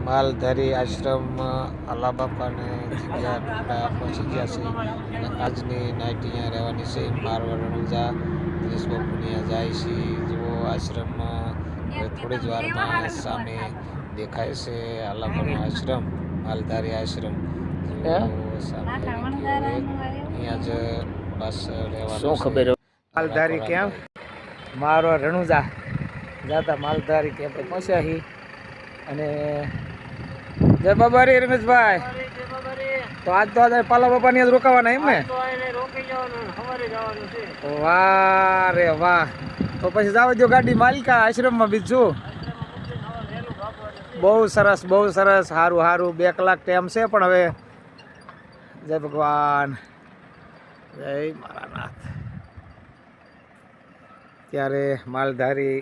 માલધારી આશ્રમ આલા બાપાને જગ્યા પહોંચી ગયા છે અને આજની નાઇટ અહીંયા રહેવાની છે. મારવા રણુજા દિનેશ બાપુની જાય છે. જુઓ આશ્રમમાં હવે થોડી જ વારમાં સામે દેખાય છે આલા બાપાનો આશ્રમ, માલધારી આશ્રમ. અહીંયા જ બસ રહેવાનું ખબર. માલધારી કેમ્પ મારવા રણુજા જાતા માલધારી કેમ્પ પહોંચ્યા છીએ. અને જય બાબારી રમેશભાઈ, તો આજ તો આજે પાલા બાપાની જ રોકાવાના એમ ને? વાહ રે વાહ, તો પછી જાવ જો ગાડી માલિકા આશ્રમમાં બીજું. બહુ સરસ બહુ સરસ, સારું સારું. 2 કલાક ટાઈમ છે પણ હવે જય ભગવાન, જય મારા નાથ. ત્યારે માલધારી